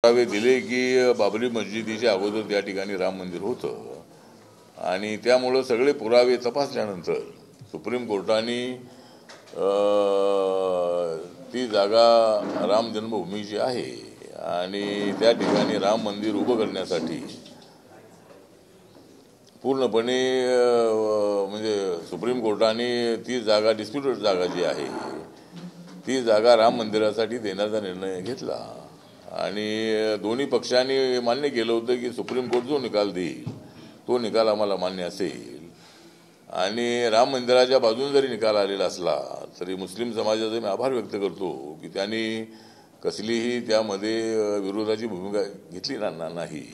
पुरावे दिले की बाबरी मस्जिदीच्या अगोदर त्या ठिकाणी राम मंदिर होतं आणि त्यामुळं सगळे पुरावे तपासल्यानंतर सुप्रीम कोर्टाने ती जागा राम जन्मभूमीची आहे आणि त्या ठिकाणी राम मंदिर उभं करण्यासाठी पूर्णपणे म्हणजे सुप्रीम कोर्टाने ती जागा डिस्प्युटेड जागा जी आहे ती जागा राम मंदिरासाठी देण्याचा निर्णय घेतला आणि दोन्ही पक्षांनी मान्य केलं होतं की सुप्रीम कोर्ट जो निकाल देईल तो निकाल आम्हाला मान्य असेल आणि राम मंदिराच्या बाजूने जरी निकाल आलेला असला तरी मुस्लिम समाजाचे मी आभार व्यक्त करतो की त्यांनी कसलीही त्यामध्ये विरोधाची भूमिका घेतली नाही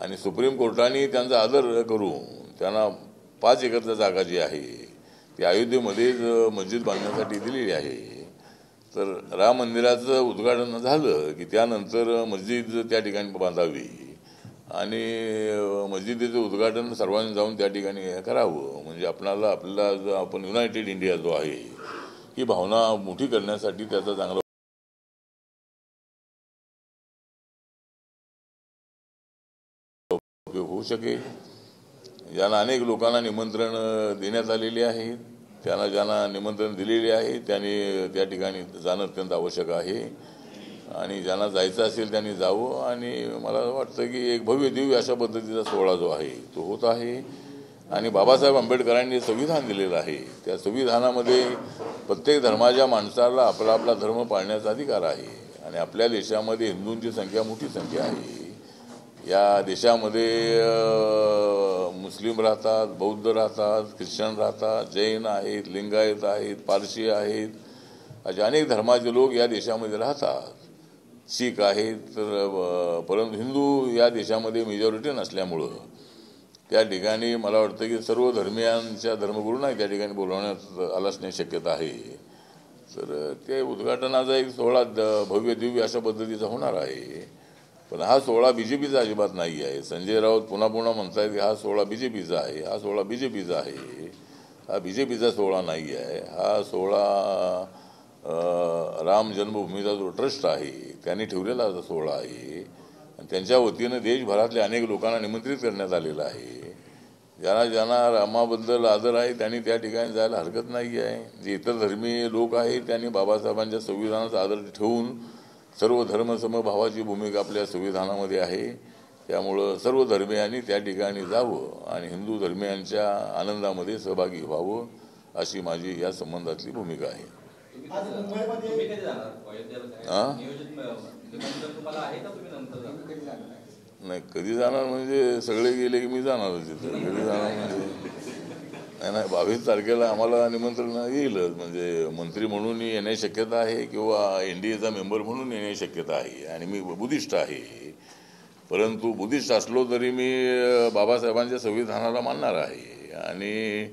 आणि सुप्रीम कोर्टाने त्यांचा आदर करून त्यांना 5 एकरची जागा जी आहे ती अयोध्येमध्येच मस्जिद बांधण्यासाठी दिलेली आहे. तर राम मंदिराचं उद्घाटन झालं की त्यानंतर मस्जिद त्या ठिकाणी बांधावी आणि मस्जिदीचं उद्घाटन सर्वांनी जाऊन त्या ठिकाणी करावं म्हणजे आपल्याला जो आपण युनायटेड इंडिया जो आहे ही भावना मोठी करण्यासाठी त्याचा चांगला उपयोग होऊ शकेल. ज्यांना अनेक लोकांना निमंत्रण देण्यात आलेले आहे ज्यांना निमंत्रण दिलेले आहे त्यांनी त्या ठिकाणी जाणं अत्यंत आवश्यक आहे आणि ज्यांना जायचं असेल त्यांनी जावं आणि मला वाटतं की एक भव्य दिव्य अशा पद्धतीचा सोहळा जो आहे तो होत आहे आणि बाबासाहेब आंबेडकरांनी संविधान दिलेलं आहे त्या संविधानामध्ये प्रत्येक धर्माच्या माणसाला आपला आपला धर्म पाळण्याचा अधिकार आहे आणि आपल्या देशामध्ये हिंदूंची संख्या मोठी संख्या आहे. या देशामध्ये मुस्लिम राहतात, बौद्ध राहतात, ख्रिश्चन राहतात, जैन आहेत, लिंगायत आहेत, पारशी आहेत, असे अनेक धर्माचे लोक या देशामध्ये राहतात. शीख आहेत तर परंतु हिंदू या देशामध्ये मेजॉरिटी नसल्यामुळं त्या ठिकाणी मला वाटतं की सर्व धर्मियांच्या धर्मगुरूंना त्या ठिकाणी बोलवण्यात आलं असण्याची शक्यता आहे. तर ते उद्घाटनाचा एक सोहळा भव्य दिव्य अशा पद्धतीचा होणार आहे पण हा सोहळा बीजेपीचा अजिबात नाही आहे. संजय राऊत पुन्हा म्हणतायत की हा सोहळा बीजेपीचा आहे हा सोहळा बीजेपीचा आहे. हा बीजेपीचा सोहळा नाही आहे. हा सोहळा राम जन्मभूमीचा जो ट्रस्ट आहे त्यांनी ठेवलेला सोहळा आहे आणि त्यांच्या वतीनं देशभरातल्या अनेक लोकांना निमंत्रित करण्यात आलेलं आहे. ज्यांना रामाबद्दल आदर आहे त्यांनी त्या ठिकाणी जायला हरकत नाही आहे. जे इतर धर्मीय लोक आहेत त्यांनी बाबासाहेबांच्या संविधानाचा आदर ठेवून सर्व धर्मसमभावाची भूमिका आपल्या संविधानामध्ये आहे त्यामुळं सर्व धर्मियांनी त्या ठिकाणी जावं आणि हिंदू धर्मियांच्या आनंदामध्ये सहभागी व्हावं अशी माझी या संबंधातली भूमिका आहे. नाही कधी जाणार म्हणजे सगळे गेले की मी जाणारच तिथं. कधी जाणार म्हणजे नाही 22 तारखेला आम्हाला निमंत्रण येईलच म्हणजे मंत्री म्हणून येण्याची शक्यता आहे किंवा NDAचा मेंबर म्हणून येण्याची शक्यता आहे आणि मी बुद्धिस्ट आहे परंतु बुद्धिस्ट असलो तरी मी बाबासाहेबांच्या संविधानाला मानणार आहे आणि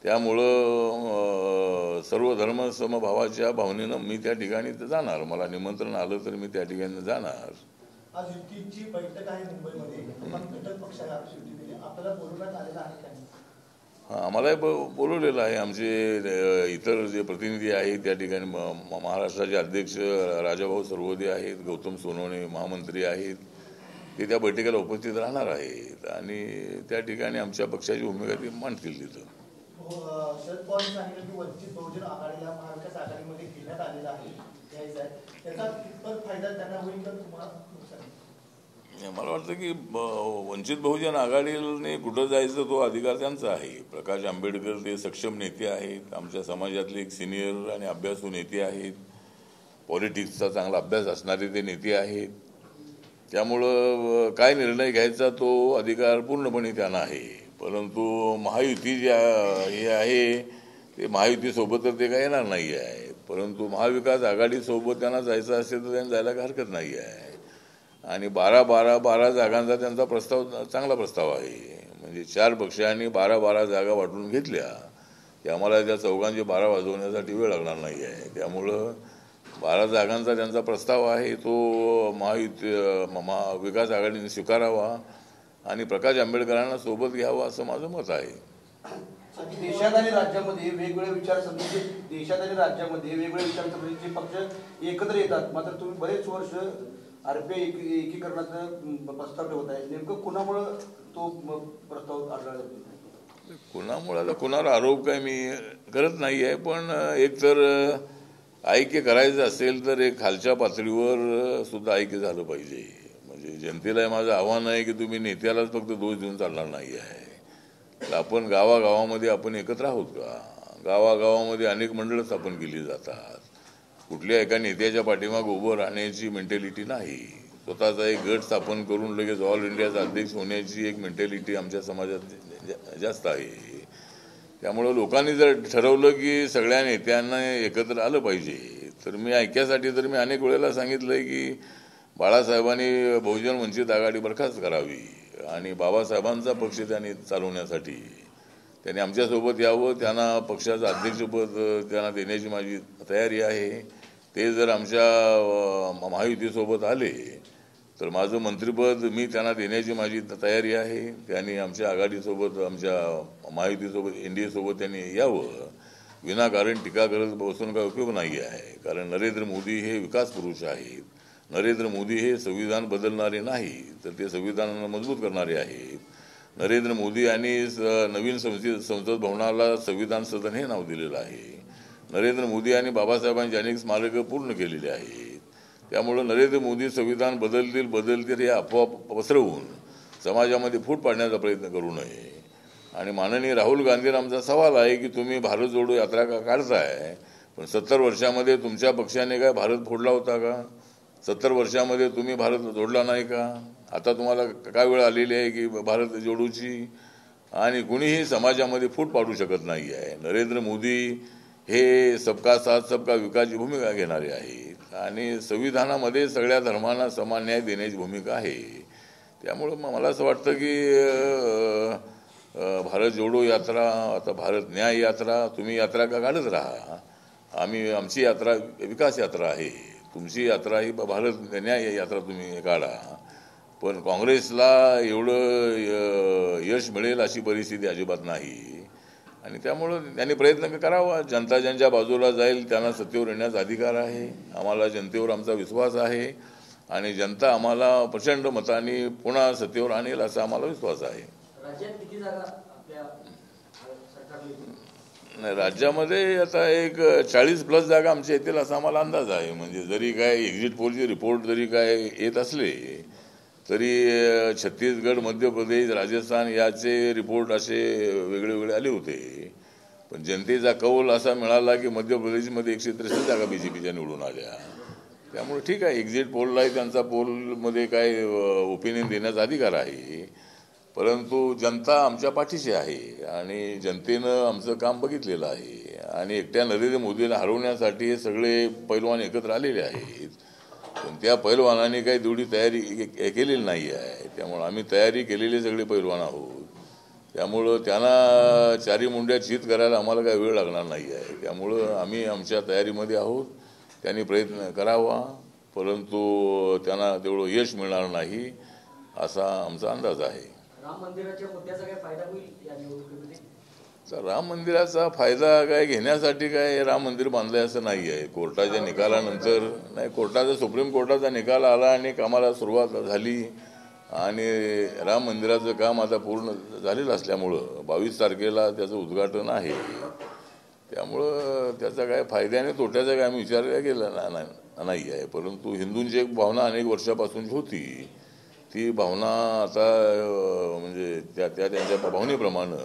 त्यामुळं सर्व धर्म समभावाच्या भावनेनं मी त्या ठिकाणी जाणार. मला निमंत्रण आलं तर मी त्या ठिकाणी जाणार. आज युतीची बैठक आहे मुंबईमध्ये घटक पक्षाला आपल्याला बोलवण्यात आलेला आहे का? हां आम्हालाही बोलवलेलं आहे. आमचे इतर जे प्रतिनिधी आहेत त्या ठिकाणी महाराष्ट्राचे अध्यक्ष राजाभाऊ सर्वोदे आहेत, गौतम सोनवणे महामंत्री आहेत ते त्या बैठकीला उपस्थित राहणार आहेत आणि त्या ठिकाणी आमच्या पक्षाची भूमिका ती मांडतील तिथं. शरद पवार सांगितलं की वंचित बहुजन आघाडीला महाविकास आघाडीमध्ये घेण्यात आलेला आहे त्याचा कितपत फायदा त्यांना होईल तर तुम्हाला नुकसान? मला वाटतं की वंचित बहुजन आघाडीने कुठं जायचं तो अधिकार त्यांचा आहे. प्रकाश आंबेडकर ते सक्षम नेते आहेत, आमच्या समाजातले एक सिनियर आणि अभ्यासू नेते आहेत, पॉलिटिक्सचा चांगला अभ्यास असणारे ते नेते आहेत. त्यामुळं काय निर्णय घ्यायचा तो अधिकार पूर्णपणे त्यांना आहे. परंतु महायुती जे हे आहे ते महायुतीसोबत तर ते काय येणार नाही आहे परंतु महाविकास आघाडीसोबत त्यांना जायचं असेल तर त्यांना जायला हरकत नाही आहे आणि 12 जागांचा त्यांचा प्रस्ताव चांगला प्रस्ताव आहे. म्हणजे 4 पक्षांनी 12 जागा वाटून घेतल्या की आम्हाला त्या चौघांचे 12 वाजवण्यासाठी वेळ लागणार नाही आहे. त्यामुळं 12 जागांचा त्यांचा प्रस्ताव आहे तो महाविकास आघाडीने स्वीकारावा आणि प्रकाश आंबेडकरांना सोबत घ्यावा असं माझं मत आहे. देशात आणि राज्यामध्ये वेगवेगळे विचारसरणीचे पक्ष एकत्र येतात मात्र तुम्ही बरेच वर्ष आरपीआय एकीकरणाचा प्रस्ताव ठेवत आहे, नेमकं कुणामुळं तो प्रस्ताव आढळला? कुणामुळे कुणावर आरोप काय मी करत नाही आहे, पण एक तर ऐक्य करायचं असेल तर एक खालच्या पातळीवर सुद्धा ऐक्य झालं पाहिजे. म्हणजे जनतेला माझं आव्हान आहे की तुम्ही नेत्यालाच फक्त दोष देऊन चालणार नाही आहे, तर आपण गावागावामध्ये आपण एकत्र आहोत का? गावागावामध्ये अनेक मंडळं स्थापन केली जातात. कुठल्या एका नेत्याच्या पाठीमागे उभं राहण्याची मेंटॅलिटी नाही. स्वतःचा एक गट स्थापन करून लगेच ऑल इंडियाचा अध्यक्ष होण्याची एक मेंटॅलिटी आमच्या समाजात जास्त आहे. त्यामुळं लोकांनी जर ठरवलं की सगळ्या नेत्यांना एकत्र आलं पाहिजे, तर मी ऐक्यासाठी तर मी अनेक वेळेला सांगितलंय की बाळासाहेबांनी बहुजन वंचित आघाडी बरखास्त करावी आणि बाबासाहेबांचा पक्ष त्यांनी चालवण्यासाठी त्यांनी आमच्यासोबत यावं. त्यांना पक्षाचं अध्यक्षपद त्यांना देण्याची माझी तयारी आहे. ते जर आमच्या महायुतीसोबत आले तर माझं मंत्रिपद मी त्यांना देण्याची माझी तयारी आहे. त्यांनी आमच्या आघाडीसोबत आमच्या महायुतीसोबत NDA सोबत त्यांनी यावं. विनाकारण टीका करत बसून काय उपयोग नाही आहे, कारण नरेंद्र मोदी हे विकास पुरुष आहेत. नरेंद्र मोदी हे संविधान बदलणारे नाही, तर ते संविधानाला मजबूत करणारे आहेत. नरेंद्र मोदी यांनी नवीन संसद भवनाला संविधान सदन हे नाव दिलेलं आहे. नरेंद्र मोदी यांनी बाबासाहेबांची अनेक स्मारकं पूर्ण केलेली आहेत. त्यामुळं नरेंद्र मोदी संविधान बदलतील हे अफवा पसरवून समाजामध्ये फूट पाडण्याचा प्रयत्न करू नये. आणि माननीय राहुल गांधींना आमचा सवाल आहे की तुम्ही भारत जोडो यात्रा का काढताय, पण 70 वर्षामध्ये तुमच्या पक्षाने काय भारत फोडला होता का? 70 वर्षामध्ये तुम्ही भारत जोडला नाही का? आता तुम्हाला काय वेळ आलेली आहे की भारत जोडूची? आणि कुणीही समाजामध्ये फूट पाडू शकत नाही आहे. नरेंद्र मोदी हे सबका साथ सबका विकासची भूमिका घेणारे आहेत आणि संविधानामध्ये सगळ्या धर्मांना समान न्याय देण्याची भूमिका आहे. त्यामुळं मला असं वाटतं की भारत जोडो यात्रा, आता भारत न्याय यात्रा, तुम्ही यात्रा का काढत राहा. आमची यात्रा विकास यात्रा आहे, तुमची यात्रा ही भारत न्याय यात्रा तुम्ही काढा. पण काँग्रेसला एवढं यश मिळेल अशी परिस्थिती अजिबात नाही. आणि त्यामुळं त्यांनी प्रयत्न करावा. जनता ज्यांच्या बाजूला जाईल त्यांना सत्तेवर येण्याचा अधिकार आहे. आम्हाला जनतेवर आमचा विश्वास आहे आणि जनता आम्हाला प्रचंड मताने पुन्हा सत्तेवर आणेल असा आम्हाला विश्वास आहे. नाही, राज्यामध्ये आता एक 40+ जागा आमच्या येतील असा आम्हाला अंदाज आहे. म्हणजे जरी काय एक्झिट पोलचे रिपोर्ट जरी काय येत असले तरी छत्तीसगड, मध्य प्रदेश, राजस्थान याचे रिपोर्ट असे वेगळे वेगळे आले होते. पण जनतेचा कौल असा मिळाला की मध्य प्रदेशमध्ये 163 जागा BJPच्या निवडून आल्या. त्यामुळे ठीक आहे, एक्झिट पोललाही त्यांचा पोलमध्ये काय ओपिनियन देण्याचा अधिकार आहे, परंतु जनता आमच्या पाठीशी आहे आणि जनतेनं आमचं काम बघितलेलं आहे. आणि एकट्या नरेंद्र मोदीला हरवण्यासाठी हे सगळे पैलवान एकत्र आलेले आहेत. पण त्या पैलवानांनी काही तेवढी तयारी केलेली नाही आहे. त्यामुळं आम्ही तयारी केलेले सगळे पैलवान आहोत. त्यामुळं त्यांना चारी मुंड्या चित करायला आम्हाला काही वेळ लागणार नाही आहे. त्यामुळं आम्ही आमच्या तयारीमध्ये आहोत. त्यांनी प्रयत्न करावा, परंतु त्यांना तेवढं यश मिळणार नाही असा आमचा अंदाज आहे. राम मंदिराच्या मुद्द्याचा काय फायदा होईल या निवडणुकीमध्ये? तर राम मंदिराचा फायदा काय घेण्यासाठी काय राम मंदिर बांधलंय असं नाही आहे. कोर्टाच्या निकालानंतर नाही, कोर्टाचा सुप्रीम कोर्टाचा निकाल आला आणि कामाला सुरुवात झाली आणि राम मंदिराचं काम आता पूर्ण झालेलं असल्यामुळं 22 तारखेला त्याचं उद्घाटन आहे. त्यामुळं त्याचा काय फायद्याने तोट्याचा काय आम्ही विचार केला नाही आहे. परंतु हिंदूंची एक भावना अनेक वर्षापासूनची होती, ती भावना आता म्हणजे त्यांच्या भावनेप्रमाणे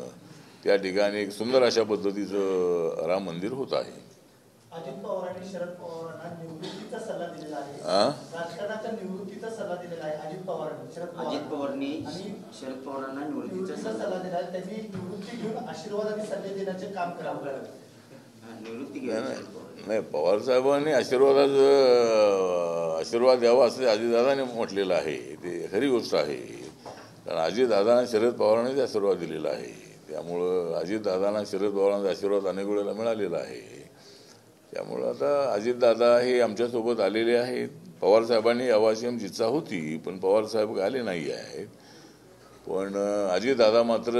त्या ठिकाणी एक सुंदर अशा पद्धतीचं राम मंदिर होत आहे. अजित पवारांनी शरद पवारांना निवृत्तीचा सल्ला दिलेला आहे. राजकारणाच्या निवृत्तीचा सल्ला दिलेला आहे अजित पवारांनी शरद पवारांना निवृत्तीचा सल्ला दिला आहे. त्यांनी निवृत्ती घेऊन आशीर्वादाने सल्ले देण्याचे काम करावं. नाही, पवार साहेबांनी आशीर्वाद द्यावा असं अजितदादांनी म्हटलेलं आहे. ते खरी गोष्ट आहे, कारण अजितदादांना शरद पवारांनीच आशीर्वाद दिलेला आहे. त्यामुळं अजितदादांना शरद पवारांचा आशीर्वाद अनेक वेळेला मिळालेला आहे. त्यामुळं आता अजितदादा हे आमच्यासोबत आलेले आहेत. पवारसाहेबांनी यावं अशी आमची इच्छा होती, पण पवारसाहेब आले नाही आहेत. पण अजितदादा मात्र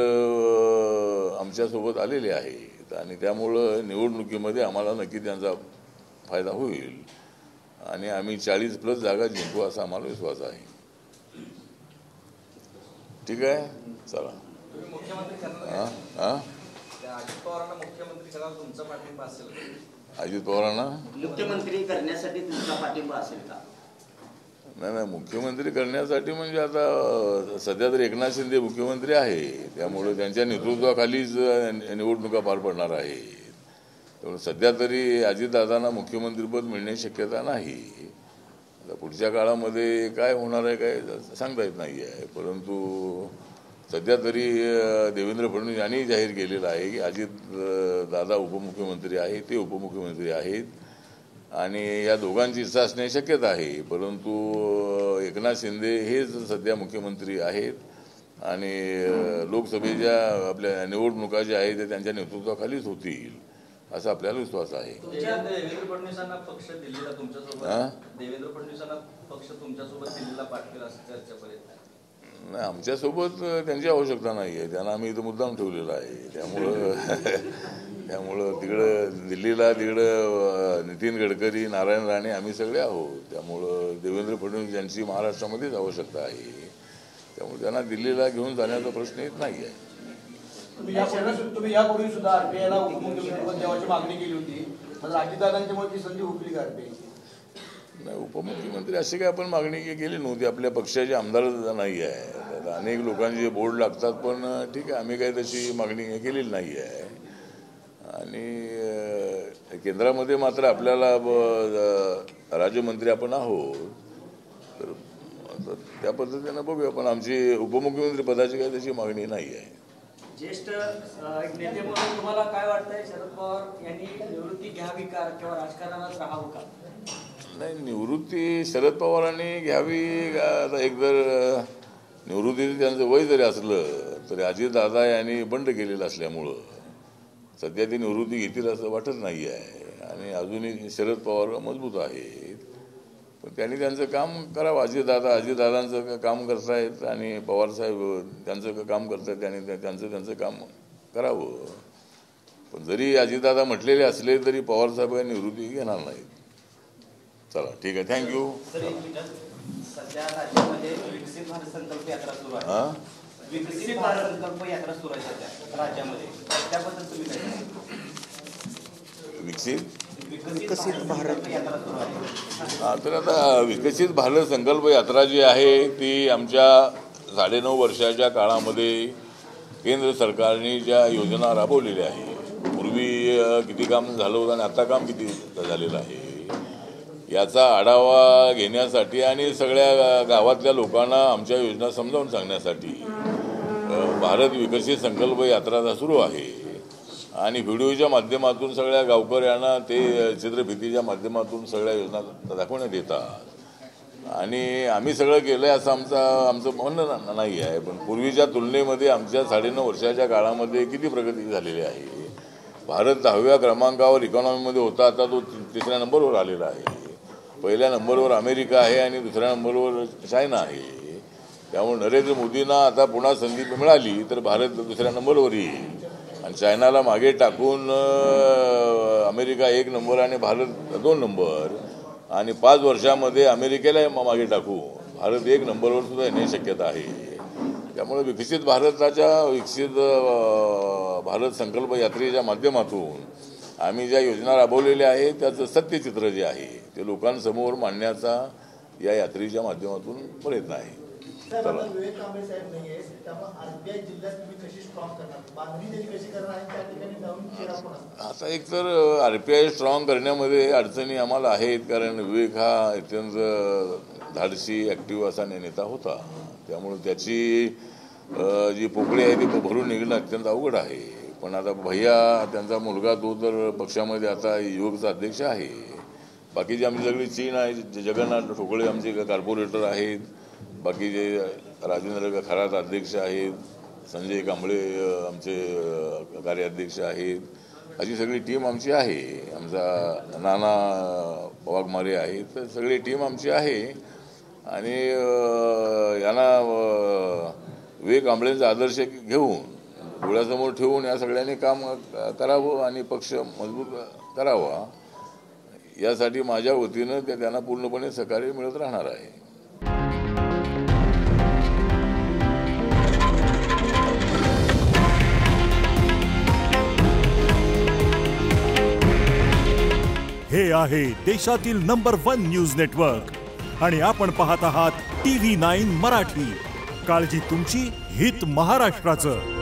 आमच्यासोबत आलेले आहेत आणि त्यामुळं निवडणुकीमध्ये आम्हाला नक्की त्यांचा फायदा होईल आणि आम्ही 40+ जागा जिंकू असा आम्हाला विश्वास आहे. ठीक आहे, चला. तुम्ही मुख्यमंत्री करणार हां हां अजित पवारांना मुख्यमंत्री करायला तुमचा पाठिंबा असेल का? अजित पवारांना मुख्यमंत्री करण्यासाठी तुमचा पाठिंबा असेल का? नाही, मुख्यमंत्री करण्यासाठी म्हणजे आता सध्या तर एकनाथ शिंदे मुख्यमंत्री आहे, त्यामुळे त्यांच्या नेतृत्वाखालीच निवडणुका पार पडणार आहे. त्यामुळे सध्या तरी अजितदादांना मुख्यमंत्रीपद मिळण्याची शक्यता नाही. आता पुढच्या काळामध्ये काय होणार आहे काय सांगता येत नाही आहे. परंतु सध्या तरी देवेंद्र फडणवीस यांनी जाहीर केलेलं आहे की अजित दादा उपमुख्यमंत्री आहेत, ते उपमुख्यमंत्री आहेत आणि या दोघांची इच्छा असण्याची शक्यता आहे. परंतु एकनाथ शिंदे हेच सध्या मुख्यमंत्री आहेत आणि लोकसभेच्या आपल्या निवडणुका ज्या आहेत ते त्यांच्या नेतृत्वाखालीच होतील असा आपल्याला विश्वास आहे. देवेंद्र फडणवीसांना पक्ष दिल्लीला तुमच्यासोबत देवेंद्र फडणवीसांना पक्ष तुमच्यासोबत दिल्लीला पाठवेल असं चर्चेपर्यंत नाही, आमच्यासोबत त्यांची आवश्यकता नाही आहे. त्यांना आम्ही इथं मुद्दाम ठेवलेला आहे. त्यामुळं तिकडं नितीन गडकरी, नारायण राणे आम्ही सगळे आहोत. त्यामुळं देवेंद्र फडणवीस यांची महाराष्ट्रामध्येच आवश्यकता आहे. त्यामुळे त्यांना दिल्लीला घेऊन जाण्याचा प्रश्न येत नाही आहे. तुम्ही यापूर्वी सुद्धा आरपीआयला उपमुख्यमंत्रीपद देण्याची मागणी केली होती, मात्र अजितदादांच्यामुळे ती संधी हुकली का आरपीआय? नाही, उपमुख्यमंत्री अशी काय आपण मागणी केली नव्हती. आपल्या पक्षाचे आमदार नाही आहे. अनेक लोकांचे बोर्ड लागतात, पण ठीक आहे, आम्ही काही तशी मागणी केलेली नाही आहे. आणि केंद्रामध्ये मात्र आपल्याला राज्यमंत्री आपण आहोत, तर त्या पद्धतीनं बघूया. पण आमची उपमुख्यमंत्री पदाची काही तशी मागणी नाही आहे. ज्येष्ठ एक नेते म्हणून तुम्हाला काय वाटतंय, शरद पवार यांनी निवृत्ती घ्यावी का किंवा राजकारणात राहावं का? नाही, निवृत्ती शरद पवारांनी घ्यावी. आता एक जर निवृत्तीचं त्यांचं वय जरी असलं तरी अजितदादा यांनी बंड केलेलं असल्यामुळं सध्या ती निवृत्ती घेतील असं वाटत नाही आहे. आणि अजूनही शरद पवार मजबूत आहेत, पण त्यांनी त्यांचं काम करावं. अजितदादांचं काम करतायत आणि पवारसाहेब त्यांचं काम करतायत, त्यांनी त्यांचं काम करावं. पण जरी अजितदादा म्हटलेले असले तरी पवारसाहेब निवृत्ती घेणार नाहीत. चला, ठीक आहे, थँक्यू. सध्या राज्यामध्ये विकसित भारत संकल्प यात्रा सुरू आहे. विकसित भारत संकल्प यात्रा सुरू आहे सध्या राज्यामध्ये, त्याबद्दल तुम्ही काय सांगाल? विकसित भारत यात्रा सुरू आहे. तर आता विकसित भारत संकल्प यात्रा जी आहे ती आमच्या 9.5 वर्षाच्या काळामध्ये केंद्र सरकारने ज्या योजना राबवलेल्या आहे, पूर्वी किती काम झालं होतं आणि आता काम किती झालेलं आहे याचा आढावा घेण्यासाठी आणि सगळ्या गावातल्या लोकांना आमच्या योजना समजावून सांगण्यासाठी भारत विकसित संकल्प यात्रा सुरू आहे. आणि व्हिडिओच्या माध्यमातून सगळ्या गावकऱ्यांना ते चित्रफितीच्या माध्यमातून सगळ्या योजना दाखवण्यात येतात. आणि आम्ही सगळं केलं आहे असं आमचं म्हणणं नाही आहे. पण पूर्वीच्या तुलनेमध्ये आमच्या 9.5 वर्षाच्या काळामध्ये किती प्रगती झालेली आहे. भारत 10व्या क्रमांकावर इकॉनॉमीमध्ये होता, आता तो 3ऱ्या नंबरवर आलेला आहे. पहिल्या नंबरवर अमेरिका आहे आणि 2ऱ्या नंबरवर चायना आहे. त्यामुळे नरेंद्र मोदींना आता पुन्हा संधी मिळाली तर भारत 2ऱ्या नंबरवर येईल. आणि चायनाला मागे टाकून अमेरिका 1 नंबर आणि भारत 2 नंबर, आणि 5 वर्षामध्ये अमेरिकेला मागे टाकू भारत 1 नंबरवर सुद्धा येण्याची शक्यता आहे. त्यामुळे विकसित भारत संकल्प यात्रेच्या माध्यमातून आम्ही ज्या योजना राबवलेल्या आहेत त्याचं सत्यचित्र जे आहे ते लोकांसमोर मांडण्याचा या यात्रेच्या माध्यमातून प्रयत्न आहे. विवेक कांबळे साहेब नाहीये, त्यामुळे आरपीआय जिल्ह्यात तुम्ही कशी स्ट्रॉंग करणार, बांधणी त्यांनी कशी करणार आहे, त्या ठिकाणी जाऊन चेहरा पण असतो. आता एक तर आरपीआय स्ट्रॉंग करण्यामध्ये अडचणी आम्हाला आहेत, कारण विवेक हा अत्यंत धाडसी ॲक्टिव्ह असा नेता होता. त्यामुळे त्याची जी पोकळी आहे ती भरून निघणं अत्यंत अवघड आहे. पण आता भैया त्यांचा मुलगा तो तर पक्षामध्ये आता युवकचा अध्यक्ष आहे. बाकीची आमची सगळी चीन आहे, जगन्नाथ ठोकळे आमचे कॉर्पोरेटर आहेत, बाकीचे राजेंद्र खरात अध्यक्ष आहेत, संजय कांबळे आमचे कार्याध्यक्ष आहेत, अशी सगळी टीम आमची आहे. आमचा नाना वाघमारे आहेत, तर सगळी टीम आमची आहे. आणि यांना विवेक कांबळेंचा आदर्श घेऊन डोळ्यासमोर ठेवून या सगळ्यांनी काम करावं आणि पक्ष मजबूत करावा यासाठी माझ्या वतीनं ते त्यांना पूर्णपणे सहकार्य मिळत राहणार आहे. हे आहे देशातील नंबर 1 न्यूज नेटवर्क आणि आपण पाहत आहात TV9 मराठी. काळजी तुमची, हित महाराष्ट्राचं.